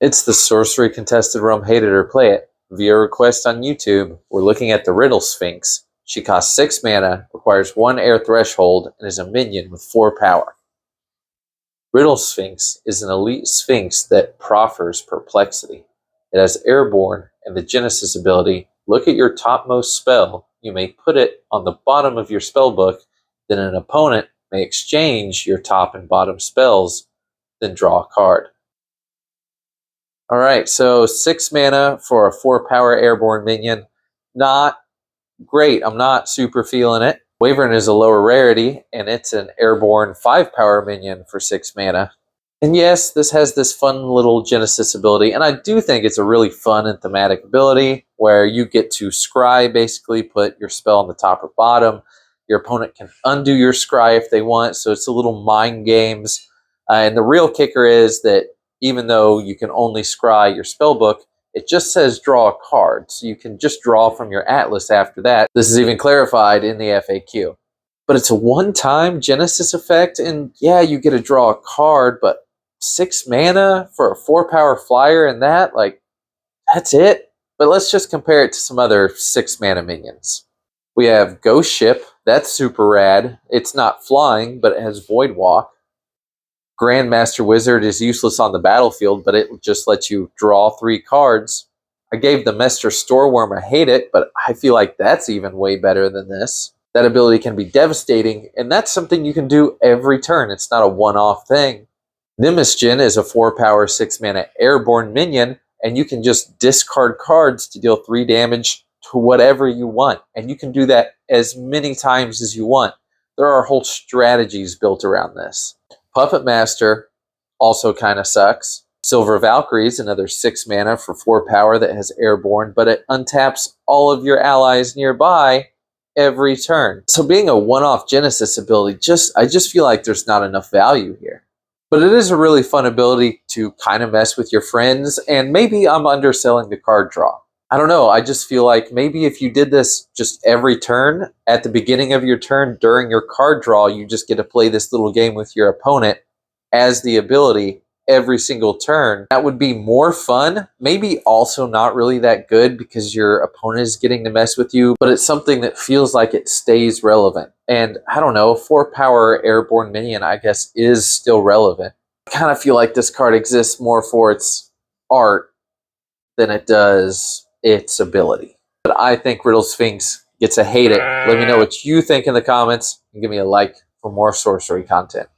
It's the Sorcery Contested Realm Hate It or Play It. Via request on YouTube, we're looking at the Riddle Sphinx. She costs 6 mana, requires 1 air threshold, and is a minion with 4 power. Riddle Sphinx is an elite sphinx that proffers perplexity. It has airborne and the Genesis ability, look at your topmost spell, you may put it on the bottom of your spellbook, then an opponent may exchange your top and bottom spells, then draw a card. Alright, so 6 mana for a 4 power airborne minion. Not great, I'm not super feeling it. Wyvern is a lower rarity, and it's an airborne 5 power minion for 6 mana. And yes, this has this fun little Genesis ability, and I do think it's a really fun and thematic ability where you get to scry, basically put your spell on the top or bottom. Your opponent can undo your scry if they want, so it's a little mind games. And the real kicker is that even though you can only scry your spellbook, it just says draw a card, so you can just draw from your atlas after that. This is even clarified in the FAQ. But it's a one-time Genesis effect, and yeah, you get to draw a card, but 6 mana for a 4 power flyer and that, like, that's it. But let's just compare it to some other 6 mana minions. We have Ghost Ship, that's super rad. It's not flying, but it has Void Walk. Grandmaster Wizard is useless on the battlefield, but it just lets you draw 3 cards. I gave the Mester Storeworm a hate it, but I feel like that's even way better than this. That ability can be devastating, and that's something you can do every turn. It's not a one-off thing. Nimisgen is a 4 power 6 mana airborne minion, and you can just discard cards to deal 3 damage to whatever you want. And you can do that as many times as you want. There are whole strategies built around this. Puppet Master also kind of sucks. Silver Valkyrie is another 6 mana for 4 power that has airborne, but it untaps all of your allies nearby every turn. So being a one-off Genesis ability, I just feel like there's not enough value here. But it is a really fun ability to kind of mess with your friends, and maybe I'm underselling the card draw. I don't know, I just feel like maybe if you did this just every turn, at the beginning of your turn during your card draw, you just get to play this little game with your opponent as the ability every single turn. That would be more fun. Maybe also not really that good because your opponent is getting to mess with you, but it's something that feels like it stays relevant. And I don't know, 4 power airborne minion, I guess, is still relevant. I kind of feel like this card exists more for its art than it does its ability. But I think Riddle Sphinx gets a hate it. Let me know what you think in the comments, and give me a like for more sorcery content.